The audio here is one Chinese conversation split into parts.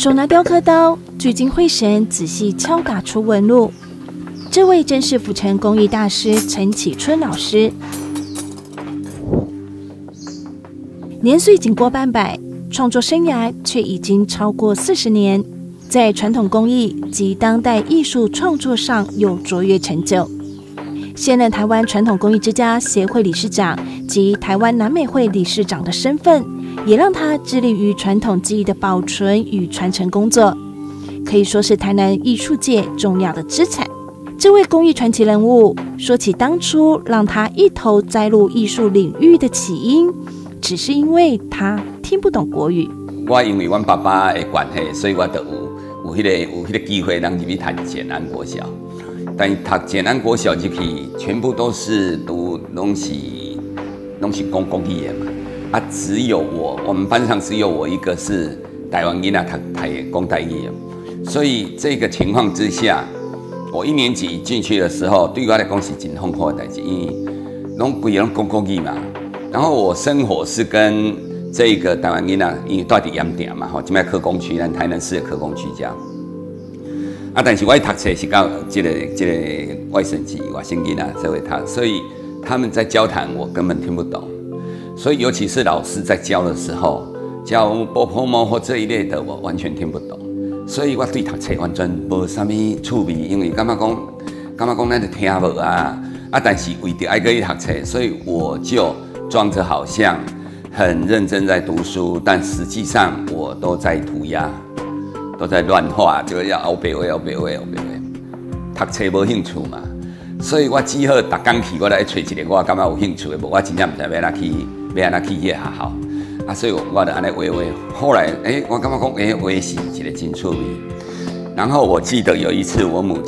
手拿雕刻刀，聚精会神，仔细敲打出纹路。这位正是府城工艺大师陈启春老师。年岁仅过半百，创作生涯却已经超过40年，在传统工艺及当代艺术创作上有卓越成就。现任台湾传统工艺之家协会理事长及台湾南美会理事长的身份，也让他致力于传统技艺的保存与传承工作，可以说是台南艺术界重要的资产。这位工艺传奇人物说起当初让他一头栽入艺术领域的起因，只是因为他听不懂国语。我因为阮爸爸的关系，所以我就有迄个机会让入去读建安国小。但读建安国小入去，全部都是拢是工艺的嘛。啊，只有我们班上只有我一个是台湾囡仔讲台语的，所以这个情况之下，我1年级进去的时候，对我来讲是真丰富的代志，因为规个拢讲国语嘛。然后我生活是跟这个台湾囡仔，因为住伫盐埕嘛，吼，即摆科工区，咱台南市的科工区这样。啊，但是我读册是到这个外省籍外省囡仔才会读，所以他们在交谈我根本听不懂。所以尤其是老师在教的时候，教波波猫或这一类的，我完全听不懂。所以我对读册完全无啥物趣味，因为感觉讲咱就听无啊。啊，但是为着爱去读册，所以我就装着好像很认真在读书，但实际上我都在涂鸦，都在乱画，就要凹白话。读册无兴趣嘛，所以我只好逐工去，我来找一个我感觉有兴趣的，无我真正唔知要哪去迄个学校。啊，所以我就安尼画。后来，我感觉讲，画是一个真趣味。然后我记得有一次，我母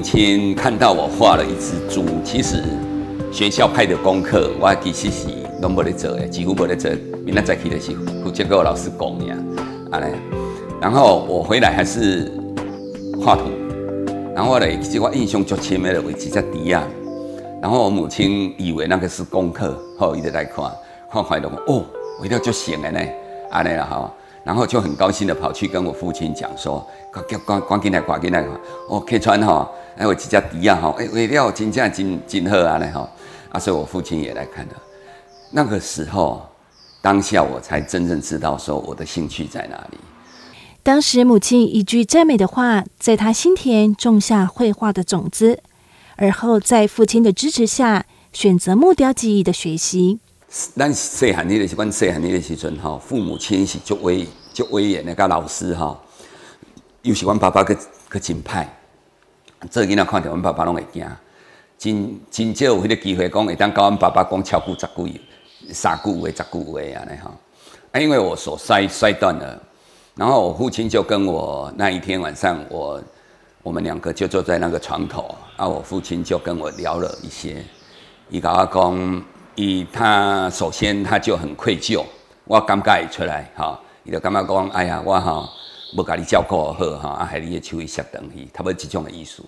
亲看到我画了一只猪，其实学校派的功课，我其实是拢无咧做的，几乎无咧做。明仔早起就是负责跟我老师讲呀，安尼。然后我回来还是画图，然后其实我印象最深的为一只猪啊。然后我母亲以为那个是功课，后伊就来看就讲哦，画得就行了呢，安尼啦吼。然后就很高兴的跑去跟我父亲讲说，赶紧来看，哦，客串吼，有一只猪啊吼，画了真正真好安尼吼。啊，所以我父亲也来看了。那个时候，当下我才真正知道说我的兴趣在哪里。当时母亲一句赞美的话，在他心田种下绘画的种子，而后在父亲的支持下，选择木雕技艺的学习。咱细汉迄个是阮细汉迄个时阵吼，父母亲是足威严的，甲老师吼，又是阮爸爸去真歹，做囡仔看到阮爸爸拢会惊，真少有迄个机会讲会当甲阮爸爸讲超过10句，3句话、10句话安尼吼。啊，因为我手摔断了，然后我父亲就跟我那一天晚上，我们2个就坐在那个床头，啊，我父亲就跟我聊了一些，伊甲我讲。他首先他就很愧疚，我感觉出来哈，伊就感觉讲，哎呀，我哈无甲你照顾好哈，啊，害你的手艺摔断去，差不多这种的意思。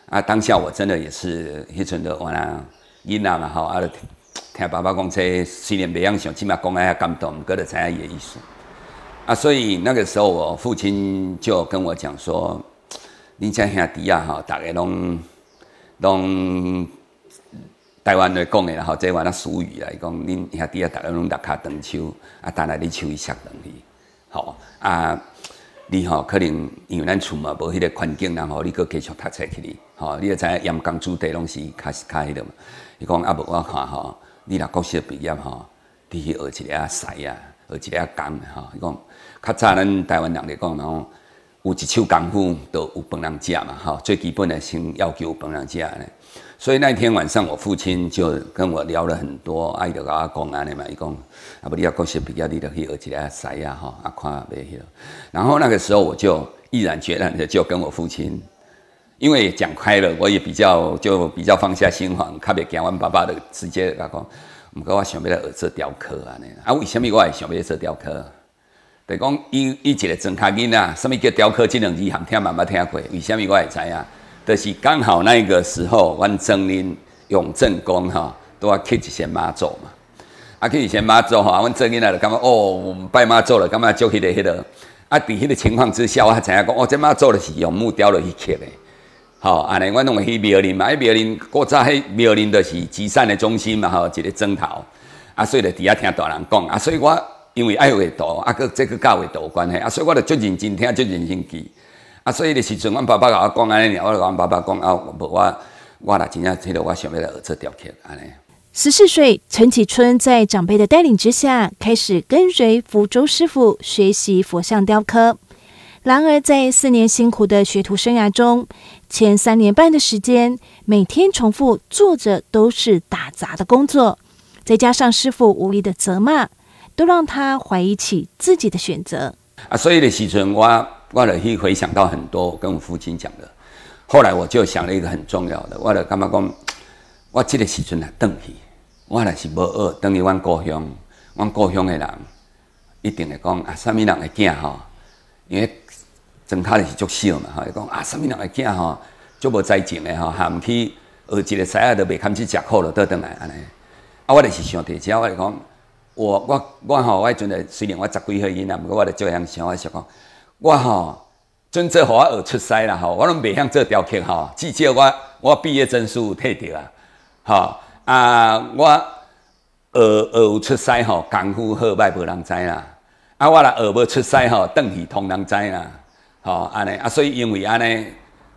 啊，当下我真的也是迄阵的我啦，囡仔嘛吼，啊，听爸爸讲这虽然袂晓想，起码讲哎感动，毋过就知影伊的意思。啊，所以那个时候我父亲就跟我讲说，恁这兄弟啊哈，大家拢。台湾来讲的啦，吼，这话咱俗语来讲，恁兄弟啊，大家拢落骹长手，啊，等下你手伊摔断去，吼啊，你吼可能因为咱厝嘛无迄个环境，然后你搁继续读册去哩，吼，你就知影阳光子弟拢是较迄个嘛。伊讲啊，无我看吼，你若国小毕业吼，你去学一个师啊，学一个工吼。伊讲较早咱台湾人来讲，然后有一手功夫，就有饭人食嘛，吼，最基本的先要求有饭人食呢。所以那天晚上，我父亲就跟我聊了很多，啊，伊就甲我讲安尼嘛，伊讲，啊，不你要国小毕业，你就去学一个师啊，吼，啊，看袂迄个。然后那个时候，我就毅然决然的就跟我父亲，因为讲开了，我也比较放下心防，较袂惊阮爸爸的直接甲讲，毋过我想要来学做雕刻安尼。啊，为什么我会想要做雕刻？就讲伊一个庄脚囡仔，什么叫雕刻这2字行听嘛捌听过？为什么我会知影？就是刚好那个时候，阮曾林永正公哈都要刻一些妈祖嘛，去以前妈祖吼，阮做囡仔就感觉哦，拜妈祖了，感觉做迄个。啊，伫迄个情况之下，我知影讲，哦，这妈祖就是用木雕落去刻的。好，安尼，阮拢会去苗林嘛，迄苗林古早迄苗林就是集散的中心嘛，吼，一个征讨。啊，所以就伫遐听大人讲，啊，所以我因为爱画图，啊，这个甲画图有关系，啊，所以我就足认真听，足认真记。啊，所以的时阵，阮爸爸甲我讲安尼，我就甲阮爸爸讲啊，无我若真正迄个我想要来学做雕刻安尼。14岁，陈启春在长辈的带领之下，开始跟随福州师傅学习佛像雕刻。然而，在4年辛苦的学徒生涯中，前3年半的时间，每天重复做着都是打杂的工作，再加上师傅无力的责骂，都让他怀疑起自己的选择。啊，所以的时阵，我就去回想到很多我跟我父亲讲的。后来我就想了一个很重要的，我就感觉讲，我这个时阵来转去，我若是无学，等于阮故乡的人一定会讲啊，什么人的囝吼，因为庄脚就是足小嘛，吼，伊讲啊，什么人的囝吼，足无才情的吼，含去学一个师仔都袂堪去食苦了，倒转来安尼。啊，我就是想伫遮，我就讲，我吼，我迄阵的虽然我10几岁囡仔，不过我就这样想，我想讲，我吼。真做互我学出师啦吼，我拢袂晓做雕刻吼，至少我毕业证书有摕着啊，吼我学出师吼，功夫好歹无人知啦，啊我若学无出师吼，转去通人知啦，吼安尼啊，所以因为安尼，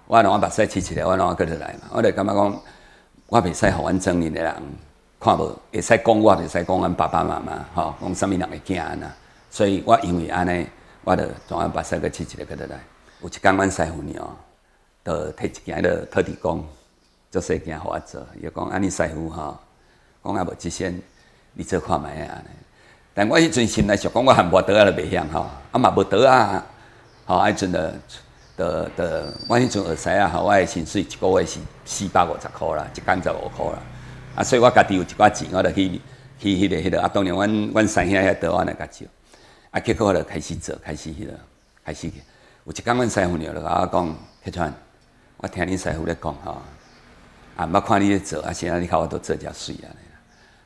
我目屎起起来，我搁落来嘛，我就感觉讲，我袂使互阮庄人的人看无，会使讲我，袂使讲阮爸爸妈妈吼，讲啥物人的囝安那，所以我因为安尼，我就从目屎搁起起来搁落来。有一天，阮师傅娘就摕一件个土地公，做细件互我做。伊讲：“啊，你师傅吼，讲啊无即先，你做看卖安尼。”但我迄阵心内想讲，我含无刀啊，就袂晓吼，啊嘛无刀啊，吼，迄阵我迄阵学师啊，吼，我的薪水一个月是450块啦，一天15块啦。啊，所以我家己有一寡钱，我就去迄个啊，当然阮三兄遐刀我来甲借，啊，结果我就开始做，开始。有一天，阮师傅娘就甲我讲：“铁川，我听你师傅咧讲吼，啊，捌看你咧做，啊，现在你看我都做遮水啊，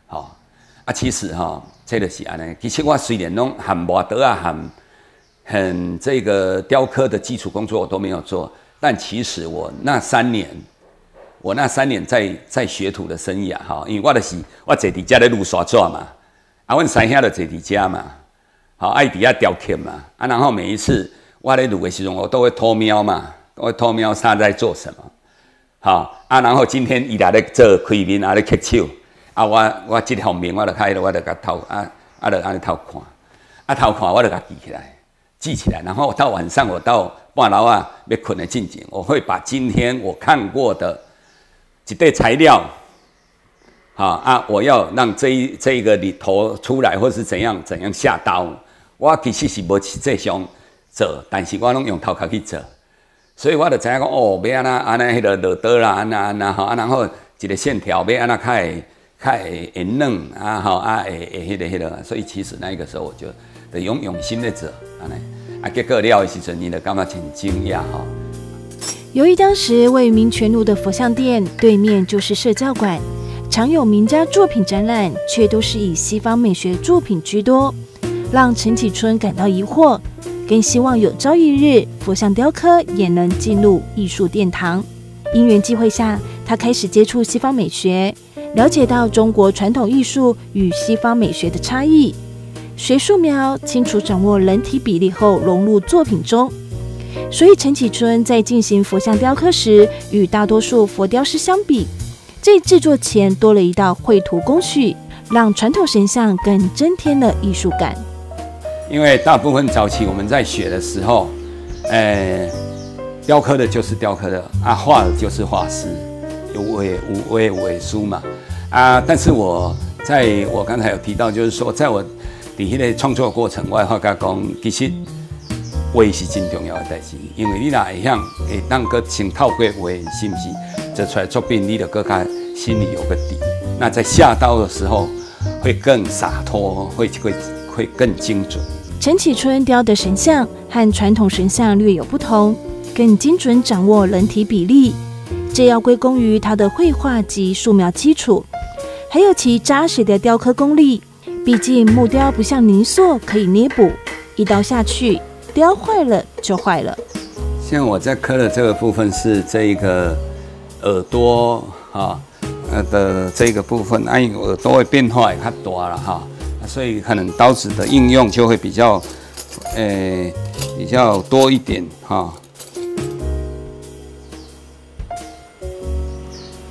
吼，啊，其实吼，这就是安尼。其实我虽然拢含磨刀啊，很这个雕刻的基础工作我都没有做，但其实我那3年在学徒的生涯哈，因为我坐伫遮咧撸刷纸嘛，啊，阮三兄就坐伫遮嘛，好，爱伫遐雕刻嘛，啊，然后每一次。我咧录的时候，我都会偷瞄嘛，都会偷瞄他在做什么，好啊。然后今天伊来咧做开面啊，咧刻手啊，我这方面我就开了，我就甲偷就安尼偷看，偷看我就甲记起来。然后到晚上我到半夜啊要困的进前，我会把今天我看过的一堆材料，我要让这一个里头出来，或是怎样下刀。我其实是无这项。做，但是我拢用头壳去做，所以我就知影讲哦，要安那迄个落刀啦，安吼，然后一个线条要安那较会嫩啊，吼会迄个，所以其实那个时候我就用心的做，安尼啊，结果了的时阵，你就感觉很惊讶哈。由于当时位于民权路的佛像店对面就是社教馆，常有名家作品展览，却都是以西方美学作品居多，让陈启春感到疑惑。更希望有朝一日佛像雕刻也能进入艺术殿堂。因缘际会下，他开始接触西方美学，了解到中国传统艺术与西方美学的差异，学素描，清楚掌握人体比例后融入作品中。所以陈启春在进行佛像雕刻时，与大多数佛雕师相比，这制作前多了一道绘图工序，让传统神像更增添了艺术感。因为大部分早期我们在学的时候，雕刻的就是雕刻的啊，画的就是画师，有伪书嘛啊。但是我刚才有提到，就是说，在我伫迄个创作过程，我发觉讲，其实画是真重要的代志，因为你若会当个先透过画，是不是做出来作品，你就更加心里有个底。那在下刀的时候会更洒脱，会更精准。陈启春雕的神像和传统神像略有不同，更精准掌握人体比例，这要归功于他的绘画及素描基础，还有其扎实的雕刻功力，毕竟木雕不像泥塑可以捏补，一刀下去，雕坏了就坏了。像我在刻的这个部分是这一个耳朵的这个部分，耳朵会变化也较大了哈，所以可能刀子的应用就会比较多一点哈。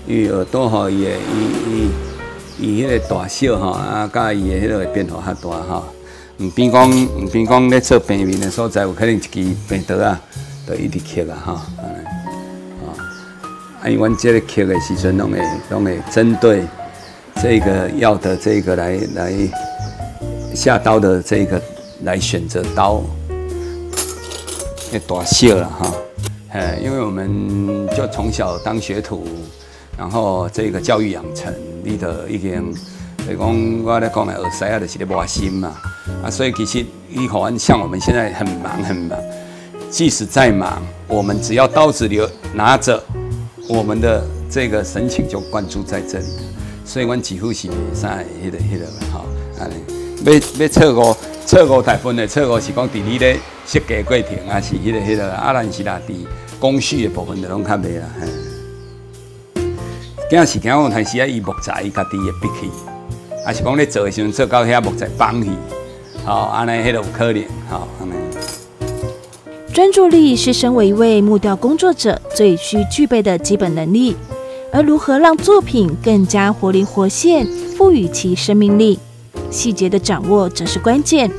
因为耳朵吼，伊迄个大小吼，甲伊的迄个变化较大哈。唔变讲咧做平面的所在，有可能一支平刀啊，就一直刻啊哈。因为阮这个刻的时阵，拢会针对这个要的这个来下刀的这个来选择刀的大小啦哈。因为我们就从小当学徒。然后这个教育养成，你的已经，就是讲我咧讲的耳塞啊，就是咧磨心嘛，所以其实你看，像我们现在很忙，即使再忙，我们只要刀子拿着，我们的这个神情就灌注在这里，所以阮几乎是袂使迄个哈，要测五台分的，测五是讲伫你咧设计过程啊，是迄个但是啦，伫工序的部分就拢较袂啦。惊是惊有阵时啊，伊木材伊家己会闭起，啊是讲咧做的时阵做到遐木材崩去，安尼迄个有可能，安尼。专注力是身为一位木雕工作者最需具备的基本能力，而如何让作品更加活灵活现，赋予其生命力，细节的掌握则是关键。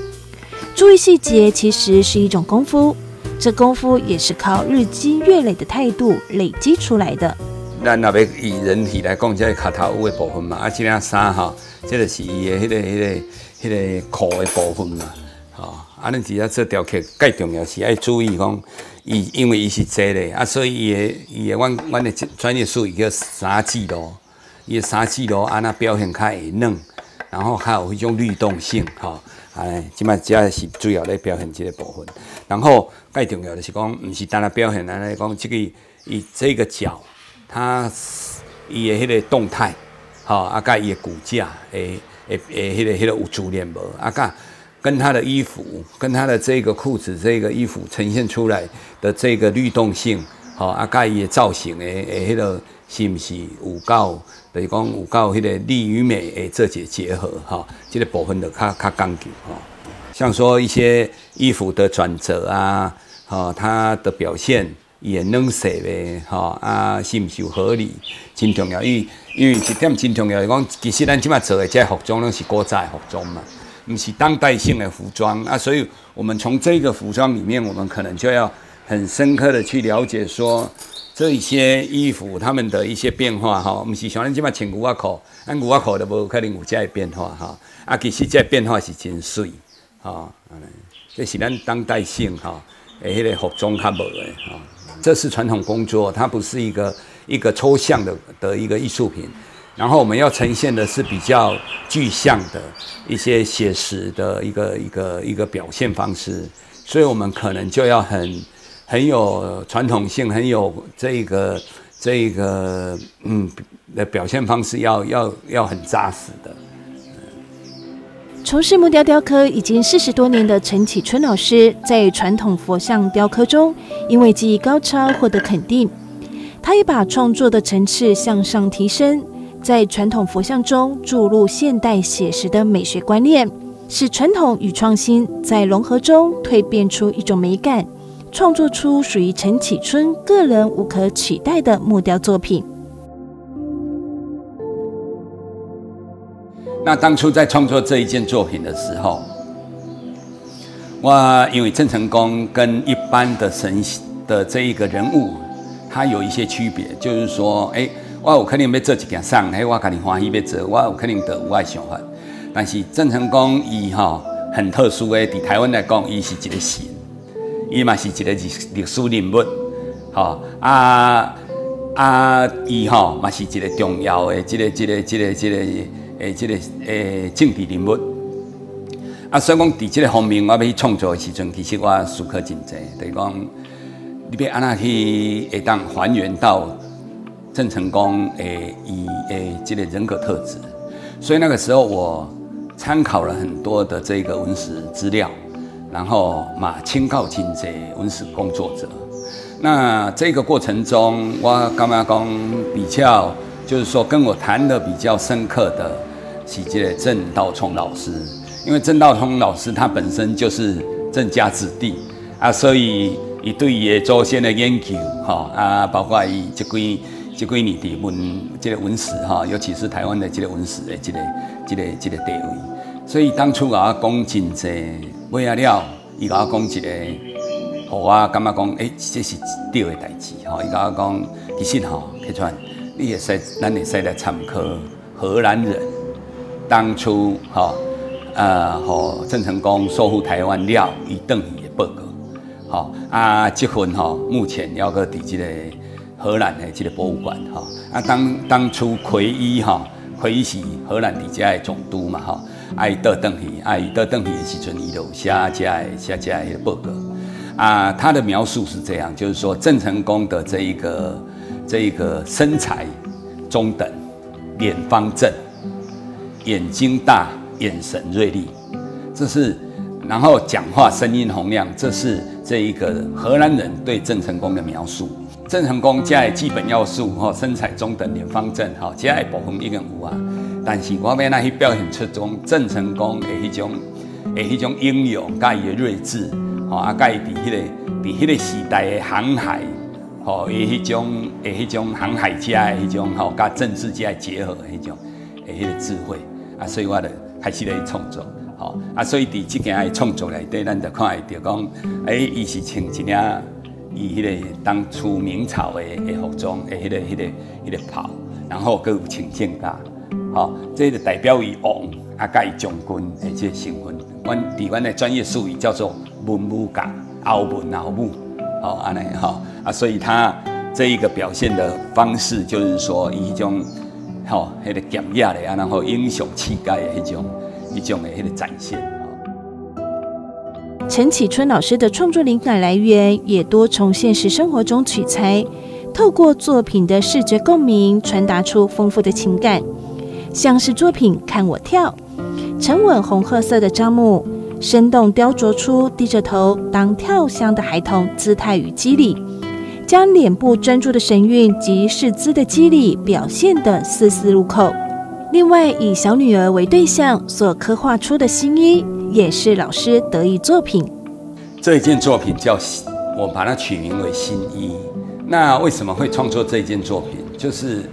注意细节其实是一种功夫，这功夫也是靠日积月累的态度累积出来的。咱若要以人体来讲，这个脚头有的部分嘛，这件衫这就是伊的迄个裤的部分嘛，咱只要做雕刻，最重要是要注意讲，因为伊是坐的所以伊的阮的专业术语叫三季咯，伊的三季咯，那表现较会嫩，然后还有迄种律动性，即摆只是主要咧表现这个部分，然后最重要的是讲，唔是单单表现，来讲这个脚。它伊的迄个动态，甲伊的骨架，迄个有主链无，甲跟他的衣服，跟他的这个裤子这个衣服呈现出来的这个律动性，甲伊的造型的迄个是毋是有够，就是讲有够迄个力与美的这结合，这个部分就较讲究，像说一些衣服的转折啊，它的表现。伊的软细咧，是毋是有合理，真重要。因为一点真重要，是讲其实咱即摆做的这服装拢是古早的服装嘛，毋是当代性的服装所以我们从这个服装里面，我们可能就要很深刻的去了解说这一些衣服它们的一些变化毋是像咱即摆穿牛仔裤，牛仔裤就无可能有这个变化其实这个变化是真水这是咱当代性的迄个服装较无的这是传统工作，它不是一个抽象的一个艺术品。然后我们要呈现的是比较具象的一些写实的一个表现方式，所以我们可能就要很有传统性，很有这个的表现方式要很扎实的。从事木雕雕刻已经40多年的陈启春老师，在传统佛像雕刻中，因为技艺高超获得肯定。他也把创作的层次向上提升，在传统佛像中注入现代写实的美学观念，使传统与创新在融合中蜕变出一种美感，创作出属于陈启春个人无可取代的木雕作品。那当初在创作这一件作品的时候，我因为郑成功跟一般的神的这一个人物，他有一些区别，就是说，我有可能要做一件送，我家己欢喜要做，我有可能就有我的想法。但是郑成功伊很特殊的，在台湾来讲，伊是一个神，伊嘛是一个历史人物，伊嘛是一个重要的这个政治人物所以讲伫这个方面，我要去创作的时阵，其实我思考真济，就是讲你要安怎去会当还原到郑成功伊这个人格特质。所以那个时候我参考了很多的这个文史资料，然后请教真济文史工作者。那这个过程中，我感觉讲比较，就是说跟我谈的比较深刻的是这个郑道聪老师，因为郑道聪老师他本身就是郑家子弟啊，所以伊对伊的祖先的研究，包括伊这几年的文史尤其是台湾的这个文史的这个地位，所以当初甲我讲真济，尾仔了，伊甲我讲一个。互我感觉讲，这是对的代志伊甲我讲，其实客串，咱会使来参考荷兰人当初互郑成功收复台湾了，伊转去的报告，这份目前还搁伫这个荷兰的这个博物馆当初奎伊是荷兰伫遮的总督嘛伊倒转去，伊倒转去的时阵，伊就写这个报告。他的描述是这样，就是说郑成功的这一个身材中等，脸方正，眼睛大，眼神锐利，这是，然后讲话声音洪亮，这是这一个荷兰人对郑成功的描述。郑成功这的基本要素身材中等，脸方正这的部分已经有但是我要去表现出郑成功的迄种英勇，甲伊的睿智。甲伊伫迄个时代的航海，迄种航海家的迄种甲政治家结合的迄种迄个智慧所以我就开始来创作所以伫这件的创作内底，咱就看会到讲，伊是穿一领伊迄个当初明朝的服装的迄个袍，然后佮有穿剑甲，这就代表伊王甲伊将军的这个身份。阮的专业术语叫做文武甲，后文后武，安尼所以他这一个表现的方式，就是说以一种迄个简雅的然后英雄气概的迄种的迄个展现。陈启春老师的创作灵感来源也多从现实生活中取材，透过作品的视觉共鸣，传达出丰富的情感，像是作品《看我跳》。沉稳红褐色的樟木，生动雕琢出低着头当跳箱的孩童姿态与肌理，将脸部专注的神韵及视姿的肌理表现得丝丝入扣。另外，以小女儿为对象所刻画出的新衣，也是老师得意作品。这一件作品我把它取名为新衣。那为什么会创作这一件作品？就是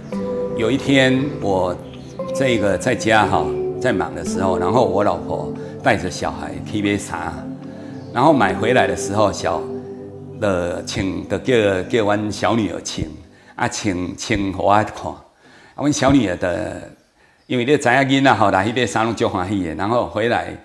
有一天我这个在家在忙的时候，然后我老婆带着小孩去买衫，然后买回来的时候，叫阮小女儿穿给我看。阮小女儿因为你知影囡仔来迄个衫拢足欢喜的，然后回来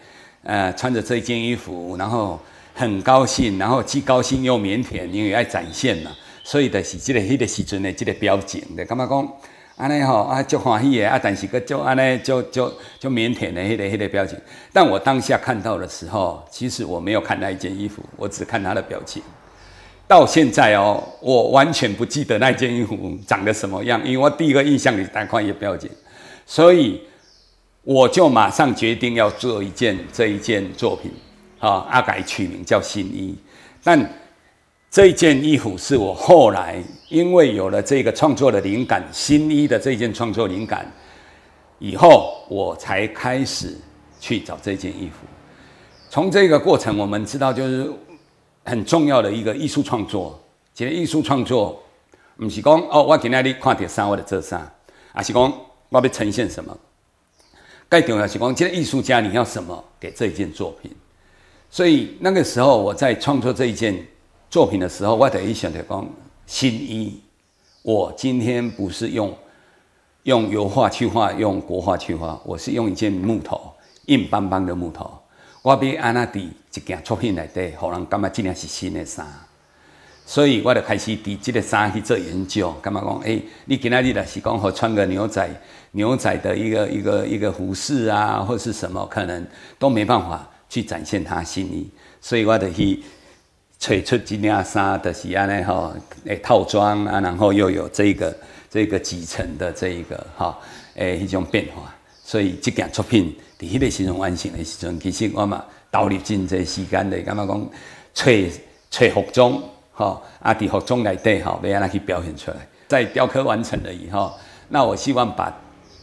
穿着这一件衣服，然后很高兴，然后既高兴又腼腆，因为爱展现嘛，所以就是迄个时阵的这个表情，就感觉讲。安尼足欢喜的但是个足安尼足腼腆的迄个表情。但我当下看到的时候，其实我没有看那一件衣服，我只看他的表情。到现在我完全不记得那件衣服长得什么样，因为我第一个印象里单看一表情，所以我就马上决定要做这一件作品，改取名叫新衣。但这一件衣服是我后来因为有了这个创作的灵感，新衣的这件创作灵感以后，我才开始去找这件衣服。从这个过程，我们知道就是很重要的一个艺术创作。这个艺术创作，不是讲我今天你看到啥我就做啥，而是讲我要呈现什么。更重要是讲，这个艺术家你要什么给这一件作品。所以那个时候我在创作这一件作品的时候，我得想着讲新衣。我今天不是用油画去画，用国画去画，我是用一件木头，硬邦邦的木头。我要安那伫一件作品内底，互人感觉这件是新的衫。所以我就开始伫这个衫去做研究，感觉讲，你今仔日若是讲好穿个牛仔的一个服饰啊，或是什么，可能都没办法去展现它新意。所以我就去找出这件衫，就是安尼套装啊，然后又有这个几层的这一个迄种变化。所以这件作品在迄个时阵完成的时阵，其实我嘛投入真侪时间的，感觉讲找服装，吼啊，伫服装内底吼，要安怎去表现出来。在雕刻完成了以后，那我希望把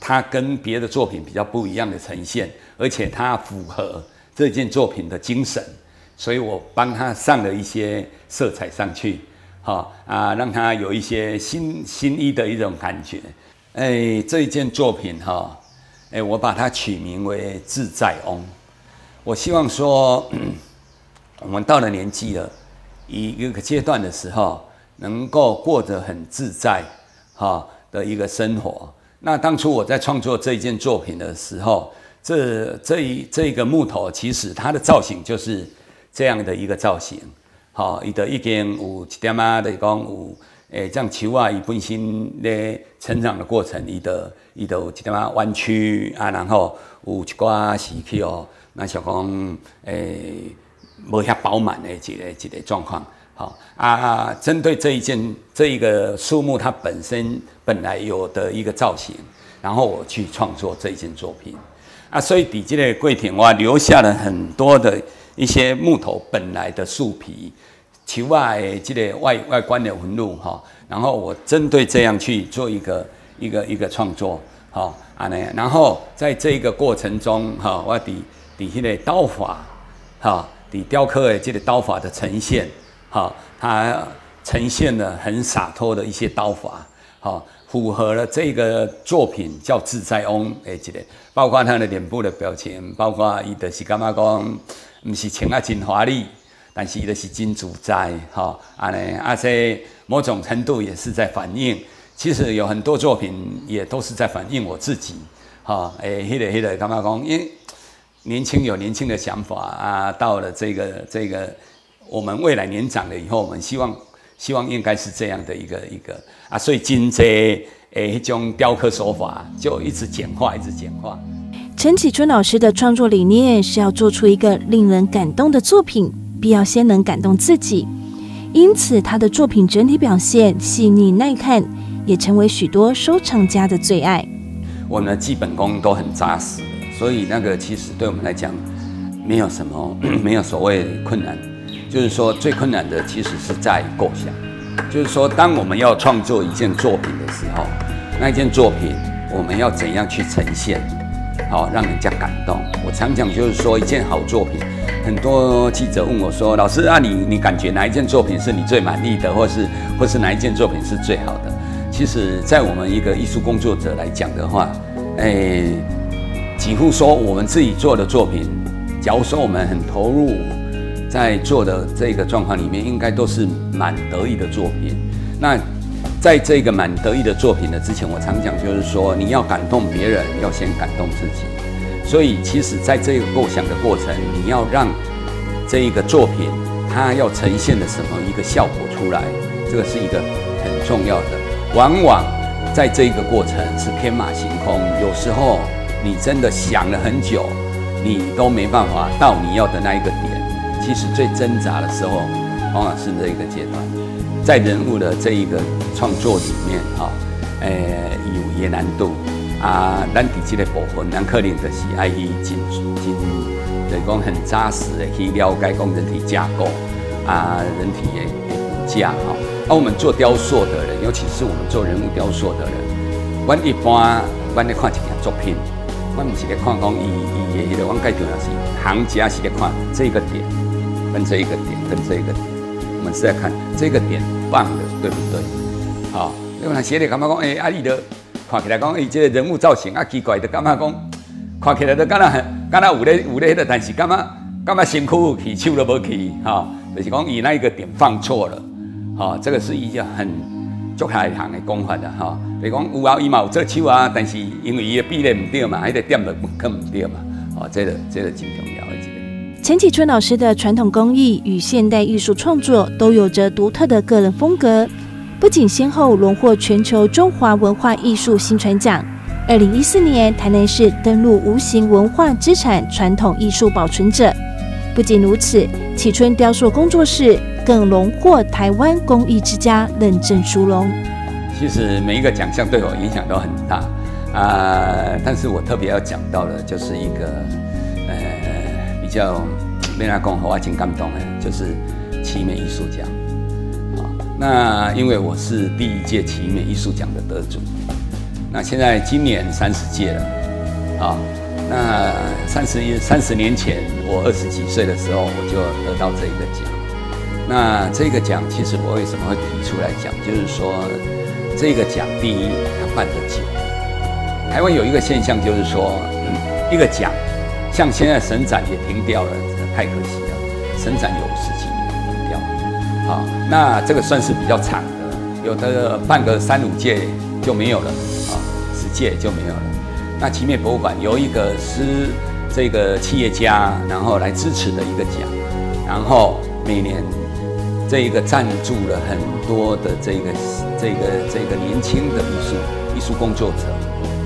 它跟别的作品比较不一样的呈现，而且它符合这件作品的精神，所以我帮它上了一些色彩上去，让它有一些新意的一种感觉。这一件作品我把它取名为自在翁。我希望说，我们到了年纪了，一个阶段的时候，能够过得很自在的一个生活。那当初我在创作这一件作品的时候，这个木头其实它的造型就是这样的一个造型，伊就已经有一点就是讲有像树啊，伊本身咧成长的过程，伊就有一点弯曲啊，然后有一寡时期那像讲无遐饱满的一个状况。针对这一个树木它本来有的一个造型，然后我去创作这一件作品所以在这个过程我留下了很多的一些木头本来的树皮、树啊的这个外观的纹路然后我针对这样去做一个创作然后在这个过程中我伫迄个刀法伫雕刻的这个刀法的呈现。它呈现了很洒脱的一些刀法，符合了这个作品叫自在翁的这个，包括他的脸部的表情，包括伊就是感觉讲，不是穿啊真华丽，但是伊就是真自在，这某种程度也是在反映，其实有很多作品也都是在反映我自己，迄个感觉讲，因为年轻有年轻的想法到了这个。我们未来年长了以后，我们希望应该是这样的一个所以真侪迄种雕刻手法就一直简化。陈启春老师的创作理念是要做出一个令人感动的作品，必要先能感动自己，因此他的作品整体表现细腻耐看，也成为许多收藏家的最爱。我们的基本功都很扎实，所以那个其实对我们来讲没有什么没有所谓困难。就是说，最困难的其实是在构想。就是说，当我们要创作一件作品的时候，那一件作品我们要怎样去呈现，让人家感动。我常讲，就是说，一件好作品，很多记者问我说：“老师啊，你感觉哪一件作品是你最满意的，或是哪一件作品是最好的？”其实，在我们一个艺术工作者来讲的话，几乎说我们自己做的作品，假如说我们很投入。在做的这个状况里面，应该都是蛮得意的作品。那在这个蛮得意的作品的之前，我常讲就是说，你要感动别人，要先感动自己。所以，其实在这个构想的过程，你要让这一个作品它要呈现的什么一个效果出来，这个是一个很重要的。往往在这一个过程是天马行空，有时候你真的想了很久，你都没办法到你要的那一个点。其实最挣扎的时候，往往是这一个阶段，在人物的这一个创作里面，有也难度咱伫这个部分，咱可能就是爱去就是讲很扎实的去了解讲人体架构人体的骨架我们做雕塑的人，尤其是我们做人物雕塑的人，我一般我咧看一件作品，我不是咧看讲伊的迄个，我介重要是行家是咧看这个点。跟这一个点，跟这一个点，我们是在看这个点棒的，对不对？因为写的感觉讲，你的看起来讲，这个人物造型奇怪的，感觉讲看起来都敢若有咧迄个，但是感觉身躯有去，手都无去，就是讲伊那一个点放错了，这个是一个很足下行的讲法的，比如讲有伊嘛有做手但是因为伊的比例唔对嘛，迄个点就更唔对嘛，这个真重要的一个。陈启春老师的传统工艺与现代艺术创作都有着独特的个人风格，不仅先后荣获全球中华文化艺术新传奖，2014年台南市登录无形文化资产传统艺术保存者。不仅如此，启春雕塑工作室更荣获台湾工艺之家认证殊荣。其实每一个奖项对我影响都很大但是我特别要讲到的，就是一个比较没人讲，我挺感动的，就是奇美艺术奖。那因为我是第1届奇美艺术奖的得主，那现在今年30届了，那30年前我20几岁的时候，我就得到这个奖。那这个奖其实我为什么会提出来讲，就是说这个奖第一，它办得久。台湾有一个现象，就是说一个奖，像现在省展也停掉了，太可惜了，省展有10几年停掉了。那这个算是比较长的，有的办个3、5届就没有了，10届就没有了。那奇美博物馆有一个是这个企业家，然后来支持的一个奖，然后每年这一个赞助了很多的这个年轻的艺术工作者，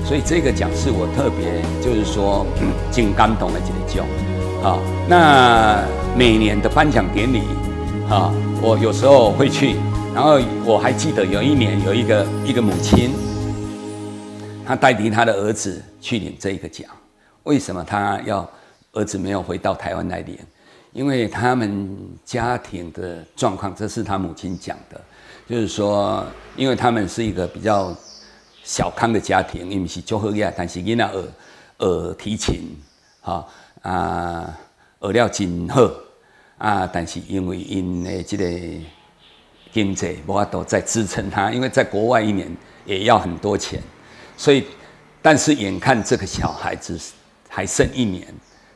所以这个奖是我特别就是说很感动的一个奖。那每年的颁奖典礼，我有时候会去，然后我还记得有一年有一个母亲，她带领她的儿子去领这个奖。为什么她要儿子没有回到台湾来领？因为他们家庭的状况，这是他母亲讲的，就是说，因为他们是一个比较小康的家庭，因为是做好嘢，但是囡仔学提琴，学了真好。但是因为因的这个经济无法度再支撑他，因为在国外1年也要很多钱，所以，但是眼看这个小孩子还剩1年，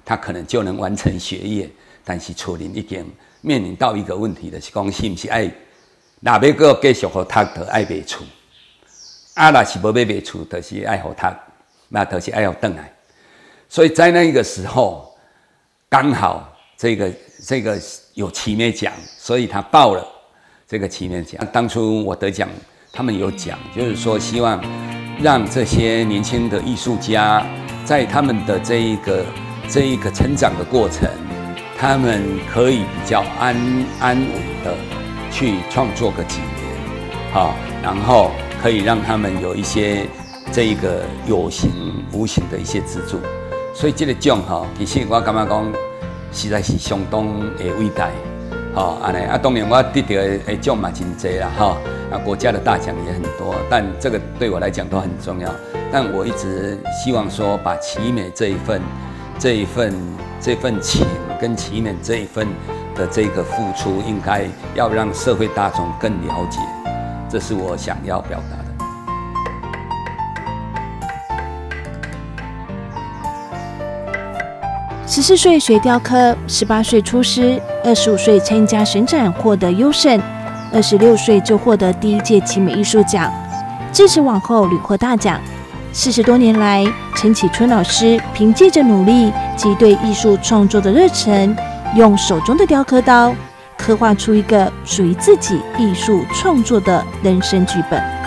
他可能就能完成学业，但是厝里已经面临到一个问题，就是讲是不是爱，若要搁继续好读，就爱卖厝，若是无要卖厝，就是爱好读，那就是爱要回来。所以在那个时候，刚好这个有奇美奖，所以他报了这个奇美奖。当初我得奖，他们有讲，就是说希望让这些年轻的艺术家，在他们的这一个成长的过程，他们可以比较安稳的去创作个几年，然后可以让他们有一些这一个有形无形的一些资助。所以这个奖其实我感觉讲实在是相当的伟大，安尼当然我得到的奖嘛真多啦，国家的大奖也很多，但这个对我来讲都很重要。但我一直希望说，把奇美这一份情跟奇美这一份的这个付出，应该要让社会大众更了解，这是我想要表达的。14岁学雕刻，18岁出师，25岁参加省展获得优胜，26岁就获得第1届奇美艺术奖，自此往后屡获大奖。40多年来，陈启春老师凭借着努力及对艺术创作的热忱，用手中的雕刻刀，刻画出一个属于自己艺术创作的人生剧本。